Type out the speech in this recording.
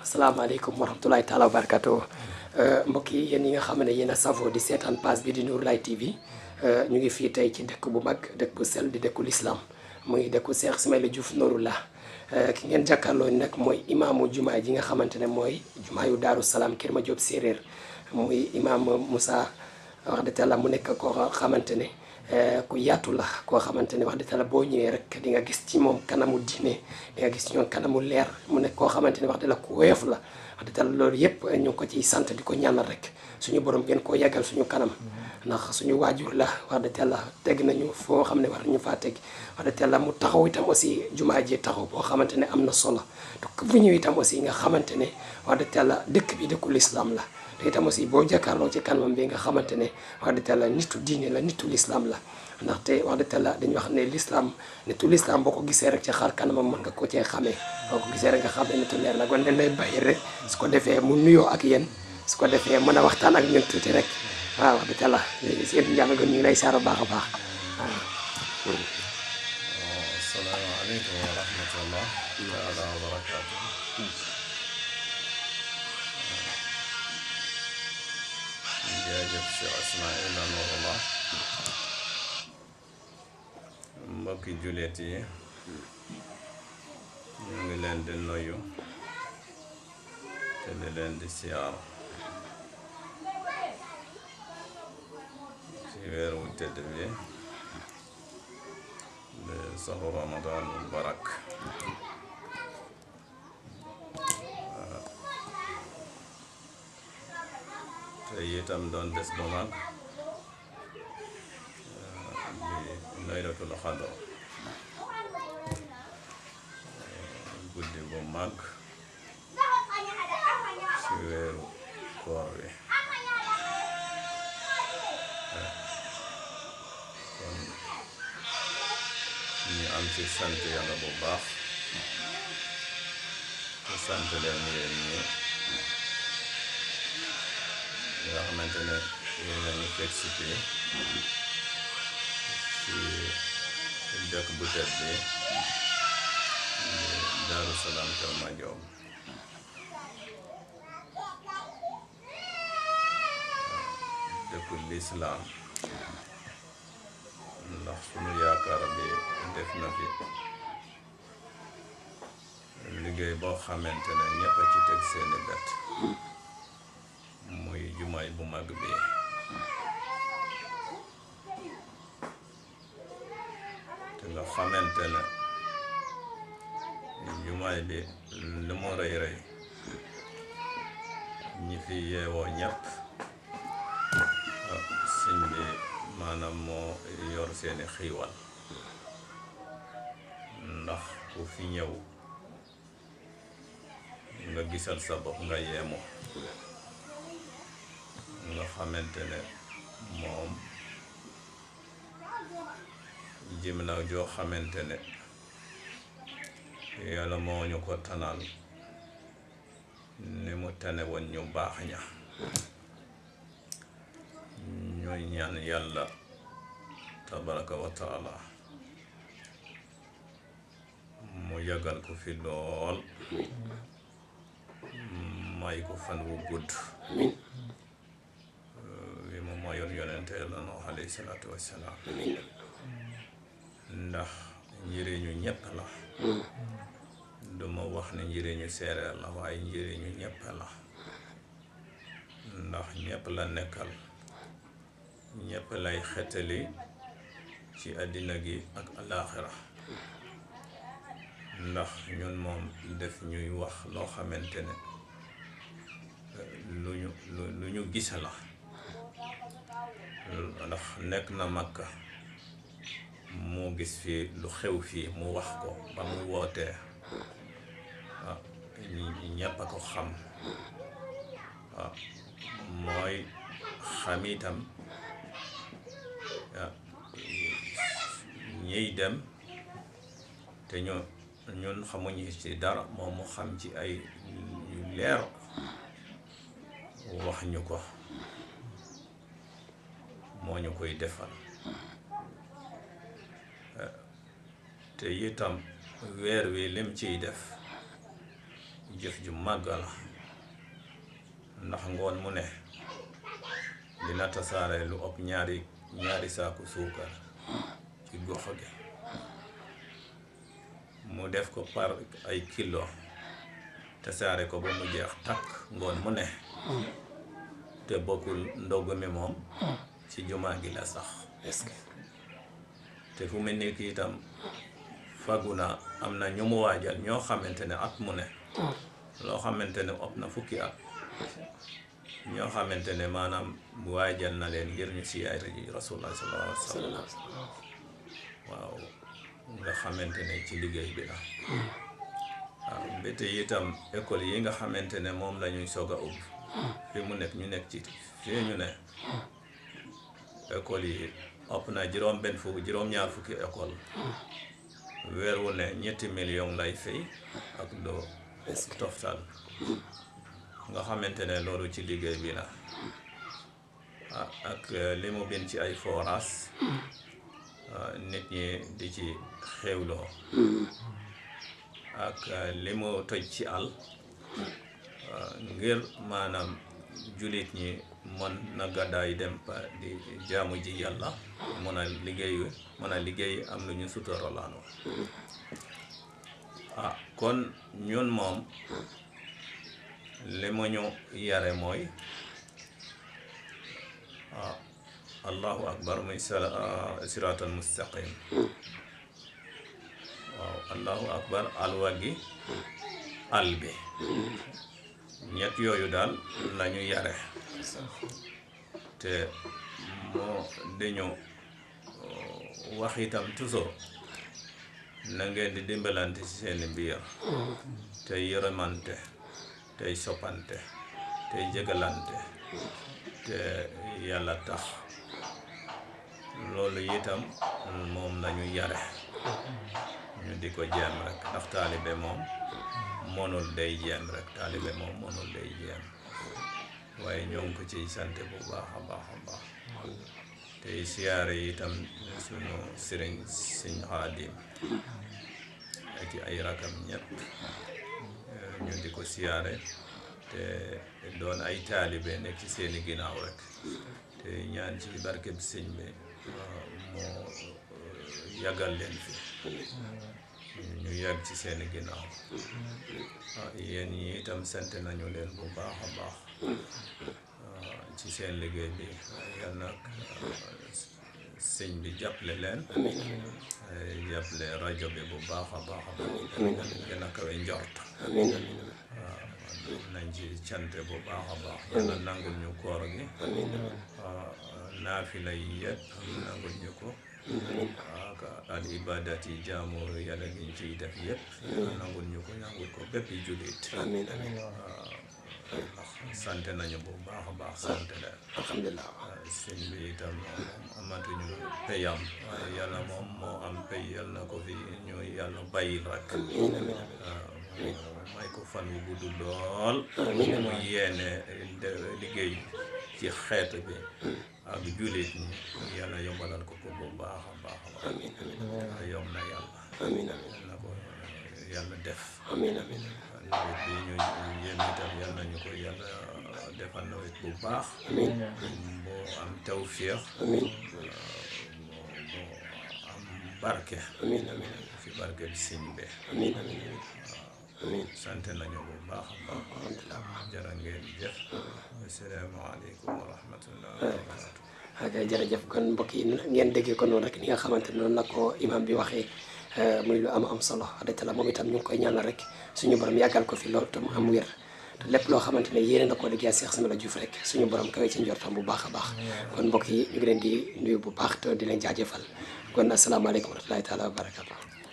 asalaamaaleykum wa rahmatulahi taala wa barakatuh mbokk yi yéen yi nga xam ne yéen a safoo di seetaan page bi di NOUROULAHI TV ñu ngi fii tey ci dëkk bu mag dëkk bu sell di dëkku l'islam muy dëkku Cheikh Ismaila Diouf Nouroulah ki ngeen jàkkaarloo nag mooy imaamu jumaa ji nga xamante ne mooy jumaa yu Darou Salam Kër Madiop séeréer muy imaam Moussa wax dëgg yàlla mu nekk koo xamante ne ku yaatu la koo xamante ne wax dëgg yàlla boo ñëwee rek di nga gis ci moom kanamu diine di nga gis ci moom kanamu leer mu nekk koo xamante ne wax dëgg la ku woyof la wax dëgg yàlla loolu yëpp ñu ngi ko ciy sant di ko ñaanal rek suñu borom gën koo yàggal suñu kanam ndax suñu waajur la wax dëgg yàlla teg nañu foo xam ne war nañu faa teg wax dëgg yàlla mu taxaw itam aussi jumaa ji taxaw boo xamante ne am na solo donc bu ñëw itam aussi nga xamante ne wax dëgg yàlla dëkk bi dëkku l'islam la te itam aussi boo jàkkaarloo ci kanamam bi nga xamante ne wax dëgg yàlla nitu diine la nitu l'islam la ndaxte wax dëgg yàlla dañuy wax ne l'islam nitu l'islam boo ko gisee rek ci xar kanamam mën nga ko cee xamee boo ko gisee rek nga xam ne nitu leer la kon dañ lay bàyyi rek su ko defee mu nuyoo ak yéen su ko defee mën a waxtaan ak ñun tuuti rek waaw wax dëgg yàlla seen jàmm ñu ngi lay saar baax a baax waaw. asalaamaaleykum wa rahmatullah taala wa barakaatu. jaajëf Cheikh Ismaila Nouroulah mbokki jullit yi ñu ngi leen di nuyu te di leen di siyaar ci weer wu tëdd bi de saxu Ramadan mubarak te itam doon bés bu mag di laylatul khadare guddi bu mag ci weeru koor wi kon ñu am ci sant yàlla bu baax te sant leen yéen ñi nga xamante ne yéen a ñu fekk si fii ci dëkk bu tedd bi Darou Salam Kër Madiop dëkku l'islam ndax sunu yaakaar bi def na fi liggéey boo xamante ne ñëpp a ci teg seeni bët muy jumaay bu mag bi te nga xamante ne jumaay bi li mu rëy rëy ñi fi yeewoo ñëpp sëñ bi maanaam moo yor seeni xiiwal ndax ku fi ñëw nga gisal sa bopp nga yeemu nga xamante ne moom jëm na joo xamante ne yàlla moo ñu ko tanal ni mu tane woon ñu baax ña ñooy ñaan yàlla tabaraka wa taala mu yàggal ko fi lool may ko fan wu gudd wi mu mayoon yonente la no alayhi salaatu wassalaam ndax njëriñu ñëpp la duma wax ne njëriñu séeréer la waaye njëriñu ñëpp la ndax ñëpp la nekkal ñëpp lay xetali ci àddina gi ak alaaxira ndax ñun moom def ñuy wax loo xamante ne lu ñu gis la ndax nekk na Makka moo gis fii lu xew fii mu wax ko ba muy wootee ñëpp a ko xam mooy xam itam ñiy dem te ñun xamuñu ci dara moom mu xam ci ay yu leer wax ñu ko moo ñu koy defal te itam weer wi lim ciy def jëf ju màgg la ndax ngoon mu ne dina tasaare lu ëpp ñaari saaku suukar ci gox gi mu def ko par ay kilo tasaare ko ba mu jeex takk ngoon mu ne te bokkul ndogg mi moom ci jumaa gi la sax te fu mu nekk itam fagu na am na ñu mu waajal ñoo xamante ne at mu ne loo xamante ne ëpp na fukki at ñoo xamante ne maanaam waajal na leen ngir ñu siyaare ji rasulullah sallallahu alayhi wa sallam waaw nga xamante ne ci liggéey bi la waaw mbete itam école yi nga xamante ne moom la ñuy soog a ubbi fi mu nekk ñu nekk ci fii ñu ne école yi ëpp na juróom-ñaar fukki école weer wu ne 3 millions lay fay ak doo toftal nga xamante ne loolu ci liggéey bi la ak li mu bin ci ay forage nit ñi di ci xewloo ak li mu toj ci àll ngir maanaam julit ñi mën na gàddaay dem di jaamu ji yàlla mën a liggéey am lu ñu suturalaano kon ñun moom li mu ñu yare mooy allahu akbar muy siraatal mustaqim waaw allahu akbar alwa gi al bi ñett yooyu daal lañu yare te moo dañu wax itam toujours na ngeen di dimbalante ci seeni biir tey yërëmante tey soppante tey jégalante te yàlla tax loolu itam moom lañu yare ñu di ko jéem rek ndax taalibe moom mënul day jéem rek taalibe moom mënul day jéem waaye ñoo ngi ko ciy sant bu baax a baax a baax tey siyaare itam sunu sëriñ Sëñ Xaadim ak ay rakam ñett ñu di ko siyaare te doon ay taalibe nekk ci seeni ginnaaw rek te ñaan ci barkeb sëñ bi moo yàggal leen fi ñu yàgg ci seeni ginnaaw yéen ñi itam sant nañu leen bu baax a baax ci seen liggéey bi yal na sëñ bi jàppale leen jàppale rajo bi bu baax a baax a baax gën a kawe njort nañ ci cante bu baax a baax yàlla nangul ñu koor gi naafila yi yëpp nangul ñu ko ak al ibadat yi jaamu yàlla gi ñu ciy def yëpp nangul ñu ko nangul ko bépp jullit sant nañu bu baax a baax sant leen alhamdulilah sëñ bi itam amatuñu payam waaye yàlla moom moo am pay yàlla na ko fi ñu yàlla bàyyil rek may ko fan wu gudd lool mu yéene liggéey ci xeet bi ak jullit ñi yàlla yombalal ko ko bu baax a baax a baax yom na yàlla na ko yàlla def nawet bi ñu yéen itam yàlla nañu ko yàlla defal nawet bu baax boo am tawfiix boo am barke fi barke bi sëñ bi sant nañu bu baax a baax jërë ngeen jëf asalaamaaleykum wa rahmatullah ak jërëjëf kon mbokk yi ngeen déggee ko noonu rek ni nga xamante ne noonu la ko imam bi waxee muy lu am solo adetala moom itam ñu ngi koy ñaanal rek suñu borom yàggal ko fi loolu tam am wér te lépp loo xamante ne yéene na koo liggéey Cheikh Ismaila Diouf rek suñu borom kawe ci njortam bu baax a baax kon mbokk yi ñu ngi leen di nuyu bu baax te di leen jaajëfal kon asalaamaaleykum wa rahmatullahi taala wa barakatu